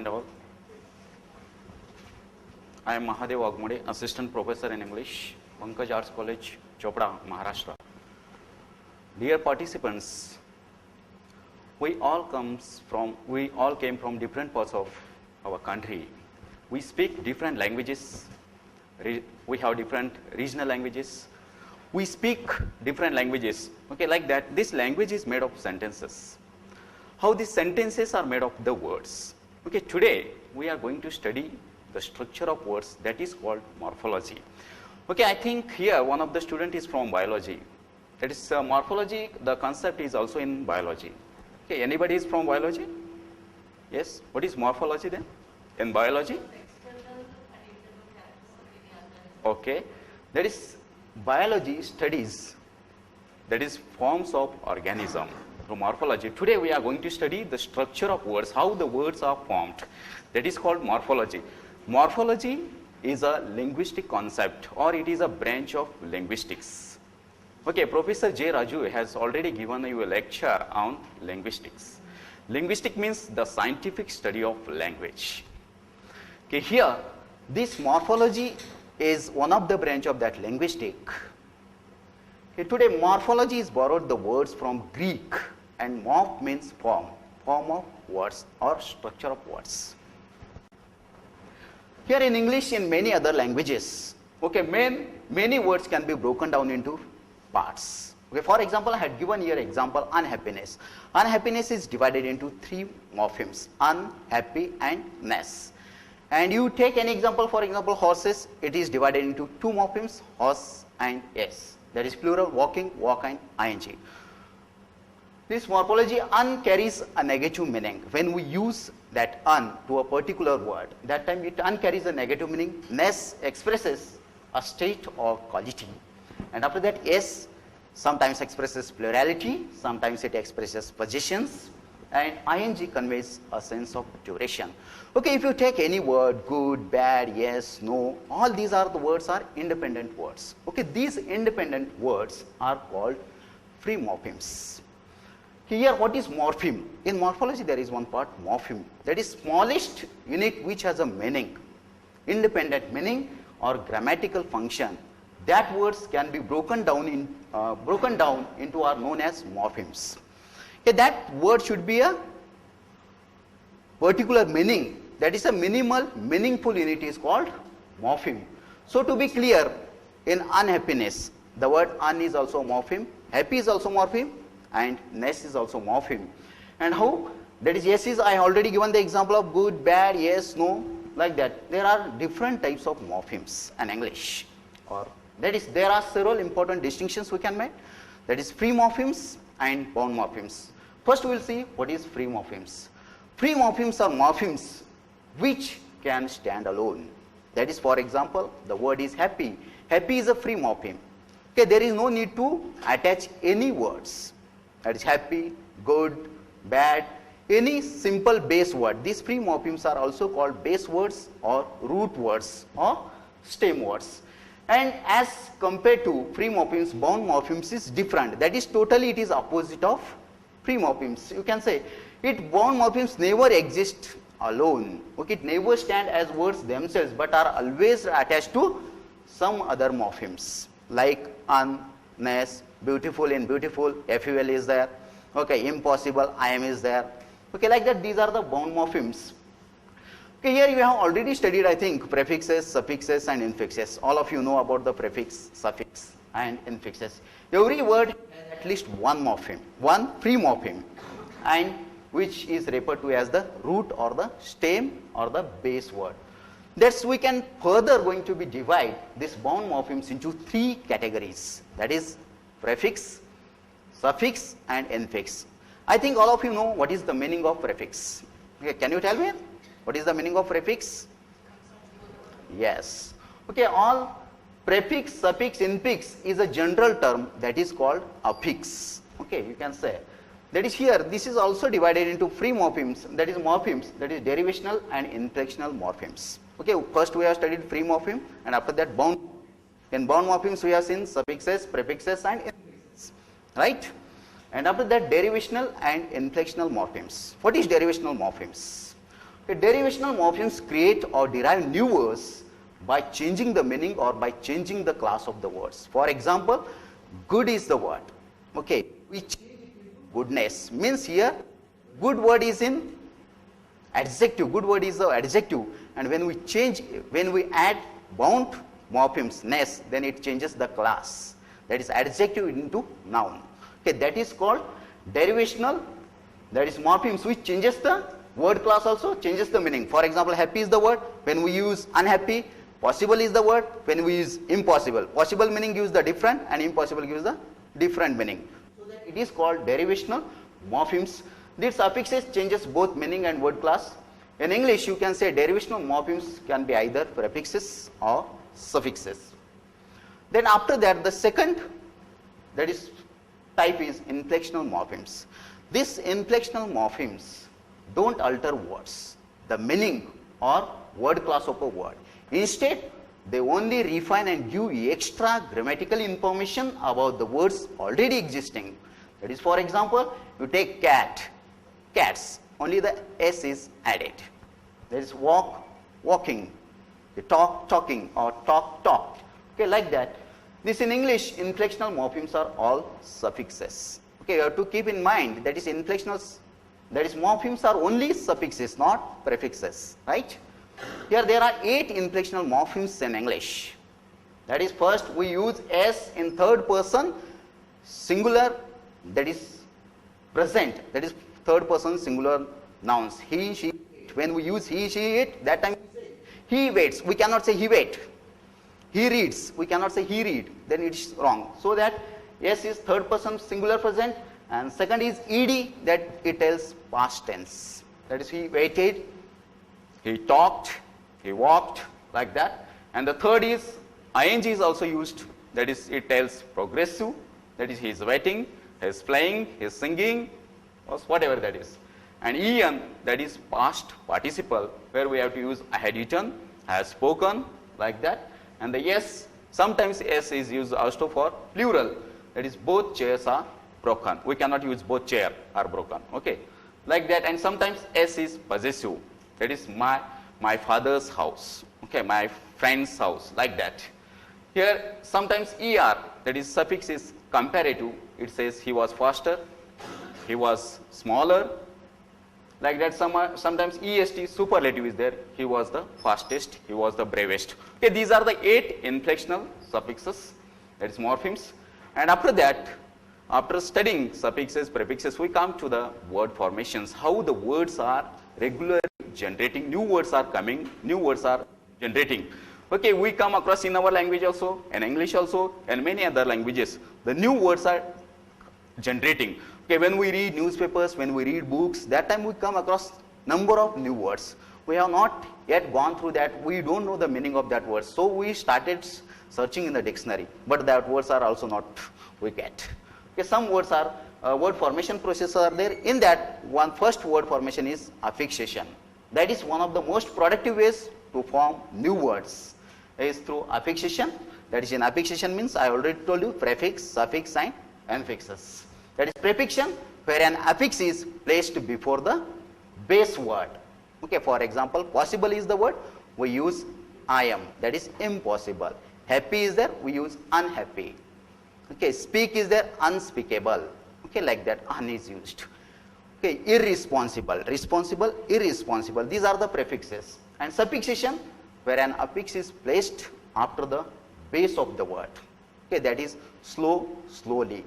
All. I am Mahadev Agmade, Assistant Professor in English, Pankaj Arts College, Chopra, Maharashtra. Dear participants, we all came from different parts of our country. We speak different languages. We have different regional languages. We speak different languages. Okay, like that. This language is made of sentences. How these sentences are made of the words. Okay, today we are going to study the structure of words, that is called morphology. Okay, I think here one of the student is from biology. That is morphology, the concept is also in biology. Okay, anybody is from biology? Yes, what is morphology then? In biology? Okay, that is biology studies, that is forms of organism. So morphology. Today we are going to study the structure of words, how the words are formed. That is called morphology. Morphology is a linguistic concept, or it is a branch of linguistics. Okay, Professor J. Raju has already given you a lecture on linguistics. Linguistic means the scientific study of language. Okay, here this morphology is one of the branch of that linguistic. Okay, today morphology is borrowed the words from Greek, and morph means form of words or structure of words. Here in English, in many other languages, okay, many words can be broken down into parts. Okay, for example, I had given here example unhappiness. Unhappiness is divided into three morphemes: unhappy and ness. And you take any example, for example, horses, it is divided into two morphemes, horse and s. That is plural, walking, walk and ing. This morphology, un carries a negative meaning. When we use that un to a particular word, that time it un carries a negative meaning. Ness expresses a state or quality. And after that, s sometimes expresses plurality, sometimes it expresses possessions, and ing conveys a sense of duration. Okay, if you take any word, good, bad, yes, no, all these are the words are independent words. Okay, these independent words are called free morphemes. Here, what is morpheme? In morphology, there is one part, morpheme. That is smallest unit which has a meaning, independent meaning or grammatical function. That words can be broken down into are known as morphemes. Okay, that word should be a particular meaning. That is a minimal, meaningful unit is called morpheme. So to be clear, in unhappiness, the word un is also morpheme, happy is also morpheme, and ness is also morpheme. And how? That is, yes is, I already given the example of good, bad, yes, no, like that. There are different types of morphemes in English. Or that is, there are several important distinctions we can make. That is free morphemes and bound morphemes. First we will see what is free morphemes. Free morphemes are morphemes which can stand alone. That is, for example, the word is happy. Happy is a free morpheme. Okay, there is no need to attach any words. That is happy, good, bad, any simple base word. These free morphemes are also called base words or root words or stem words. And as compared to free morphemes, bound morphemes is different. That is, totally it is opposite of free morphemes. You can say it bound morphemes never exist alone. Okay, it never stand as words themselves, but are always attached to some other morphemes like un, ness, beautiful in beautiful, ful is there. Okay, impossible, I am is there. Okay, like that, these are the bound morphemes. Okay, here you have already studied, I think, prefixes, suffixes and infixes. All of you know about the prefix, suffix and infixes. Every word has at least one morpheme, one free morpheme, and which is referred to as the root or the stem or the base word. That's we can further going to be divide this bound morphemes into three categories. That is prefix, suffix and infix. I think all of you know what is the meaning of prefix. Okay, can you tell me what is the meaning of prefix? Yes. Okay, all prefix, suffix, infix is a general term that is called affix. Okay, you can say. That is, here, this is also divided into free morphemes, that is morphemes, that is derivational and inflectional morphemes. Okay, first we have studied free morpheme, and after that bound. In bound morphemes we have seen suffixes, prefixes and infixes, right? And after that derivational and inflectional morphemes. What is derivational morphemes? Okay, derivational morphemes create or derive new words by changing the meaning or by changing the class of the words. For example, good is the word. Okay, we change it into goodness, means here good word is in adjective, good word is the adjective, and when we add bound morphemes ness, then it changes the class, that is adjective into noun. Okay, that is called derivational, that is morphemes which changes the word class, also changes the meaning. For example, happy is the word, when we use unhappy. Possible is the word, when we use impossible. Possible meaning gives the different and impossible gives the different meaning. So that it is called derivational morphemes. These suffixes changes both meaning and word class. In English, you can say derivational morphemes can be either prefixes or suffixes. Then after that, the second that is type is inflectional morphemes. These inflectional morphemes don't alter words, the meaning or word class of a word. Instead, they only refine and give extra grammatical information about the words already existing. That is, for example, you take cat, cats, only the S is added. There is walk, walking, talk, talking, or talk, talked. Okay, like that. This in English, inflectional morphemes are all suffixes. Okay, you have to keep in mind that is inflectional, that is morphemes are only suffixes, not prefixes, right? Here there are 8 inflectional morphemes in English. That is, first we use S in third person singular, that is present, that is third person singular nouns. He, she, it. When we use he, she, it, that time we say he waits. We cannot say he wait. He reads. We cannot say he read. Then it is wrong. So that S is third person singular present, and second is ed, that it tells past tense. That is, he waited, he talked, he walked, like that. And the third is ing is also used, that is, it tells progressive, that is, he is waiting, he is playing, he is singing, or whatever that is. And en, that is past participle, where we have to use I had eaten, I have spoken, like that. And the yes, sometimes s is used also for plural, that is, both chairs are broken. We cannot use both chair are broken, okay, like that. And sometimes s is possessive, that is, my father's house, okay, my friend's house, like that. Here sometimes er, that is suffix is comparative, it says he was faster, he was smaller, like that. Sometimes est superlative is there, he was the fastest, he was the bravest. Okay, these are the 8 inflectional suffixes, that is morphemes. And after that, after studying suffixes, prefixes, we come to the word formations, how the words are regularly generating, new words are coming, new words are generating. Okay, we come across in our language also, in English also, and many other languages, the new words are generating. Okay, when we read newspapers, when we read books, that time we come across number of new words. We have not yet gone through that, we don't know the meaning of that word. So we started searching in the dictionary, but that words are also not we get. Okay, some words are, word formation processes are there. In that, one first word formation is affixation. That is one of the most productive ways to form new words, is through affixation. That is, in affixation means, I already told you, prefix, suffix, and infixes. That is prefixation, where an affix is placed before the base word. Okay, for example, possible is the word, we use I am, that is impossible. Happy is there, we use unhappy. Okay, speak is there, unspeakable. Okay, like that, un is used. Okay, irresponsible, responsible, irresponsible. These are the prefixes. And suffixation, where an affix is placed after the base of the word. Okay, that is slow, slowly.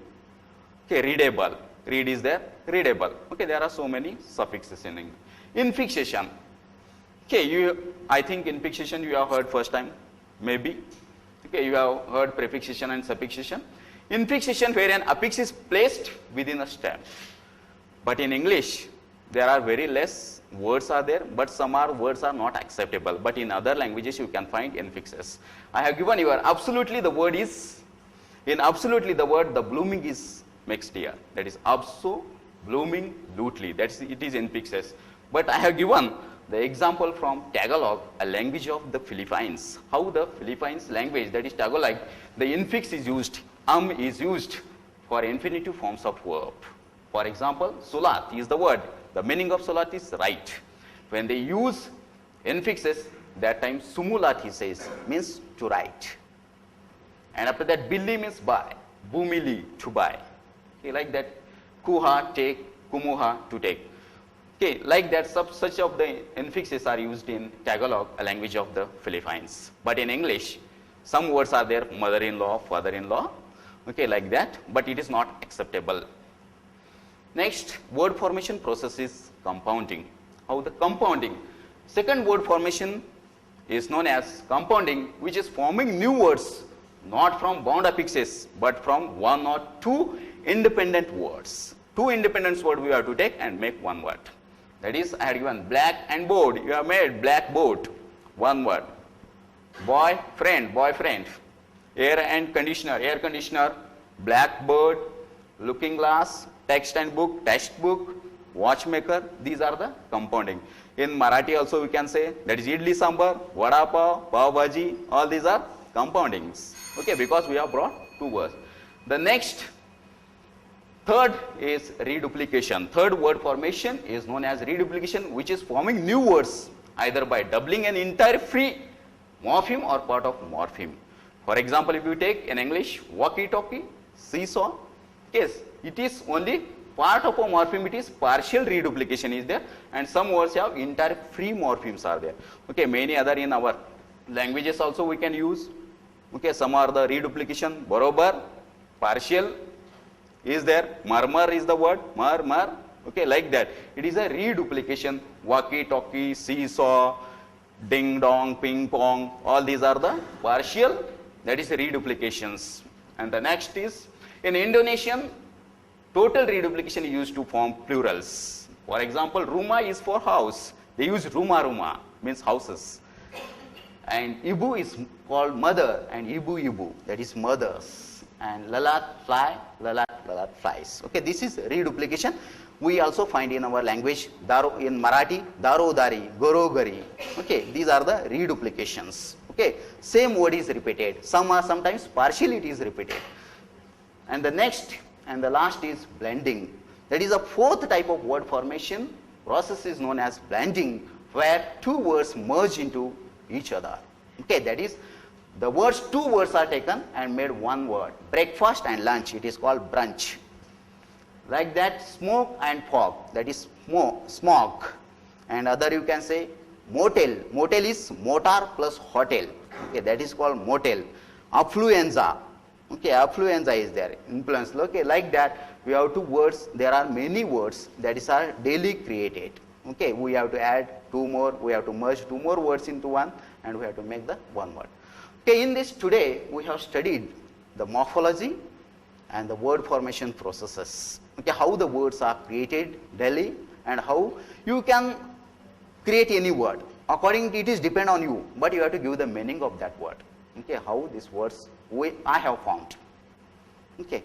Okay, readable, read is there, readable. Okay, there are so many suffixes in English. Infixation. Okay, I think infixation you have heard first time, maybe. Okay, you have heard prefixation and suffixation. Infixation, where an affix is placed within a stem. But in English, there are very less words are there, but some words are not acceptable. But in other languages, you can find infixes. I have given you absolutely the word is, in absolutely the word, the blooming is mixed here. That is abso, blooming, lutely. That's it is infixes. But I have given the example from Tagalog, a language of the Philippines. How the Philippines language, that is Tagalog, the infix is used, is used for infinitive forms of verb. For example, sulat is the word. The meaning of sulat is right. when they use infixes, that time sumulati says, means to write. And after that, billi means buy, bumili, to buy. Okay, like that, kuha, take, kumuha, to take. Okay, like that, such of the infixes are used in Tagalog, a language of the Philippines. But in English, some words are there, mother-in-law, father-in-law, okay, like that, but it is not acceptable. Next, word formation process is compounding. How the compounding? Second word formation is known as compounding, which is forming new words, not from bound affixes, but from one or two independent words. Two independent words we have to take and make one word. That is, I had given black and board, you have made blackboard, one word. Boy, friend, boyfriend. Air and conditioner, air conditioner. Blackbird, looking glass, text and book, textbook, watchmaker. These are the compounding. In Marathi also we can say, that is idli sambar, vada pav, pav bhaji, all these are compoundings. Okay, because we have brought two words. The next, third is reduplication. Third word formation is known as reduplication, which is forming new words either by doubling an entire free morpheme or part of morpheme. For example, if you take in English, walkie-talkie, seesaw, yes, it is only part of a morpheme, it is partial reduplication is there, and some words have entire free morphemes are there. Okay, many other in our languages also we can use. Okay, some are the reduplication, barobar, partial is there, murmur is the word, murmur, okay, like that. It is a reduplication, walkie-talkie, seesaw, ding dong, ping pong, all these are the partial, that is reduplications. And the next is, in Indonesian, total reduplication is used to form plurals. For example, rumah is for house. They use rumah-rumah, means houses. And ibu is called mother, and ibu, that is mothers. And lalat, fly, lalat flies. Okay, this is reduplication. We also find in our language, in Marathi, darodari, gorogari. Okay, these are the reduplications. Okay, same word is repeated. Some are sometimes partially it is repeated. And the next and the last is blending. That is a fourth type of word formation. Process is known as blending, where two words merge into each other. Okay, that is, the words, two words are taken and made one word. Breakfast and lunch, it is called brunch. Like that, smoke and fog, that is smog. And other you can say motel. Motel is motor plus hotel. Okay, that is called motel. Affluenza. Okay, affluenza is there. Influence. Okay, like that, we have two words. There are many words that is are daily created. Okay, we have to add two more. We have to merge two more words into one, and we have to make the one word. Okay, in this today we have studied the morphology and the word formation processes. Okay, how the words are created daily and how you can create any word. According to it is depend on you, but you have to give the meaning of that word. Okay, how these words I have found. Okay,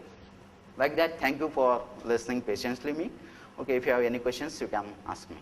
like that. Thank you for listening patiently me. Okay, if you have any questions, you can ask me.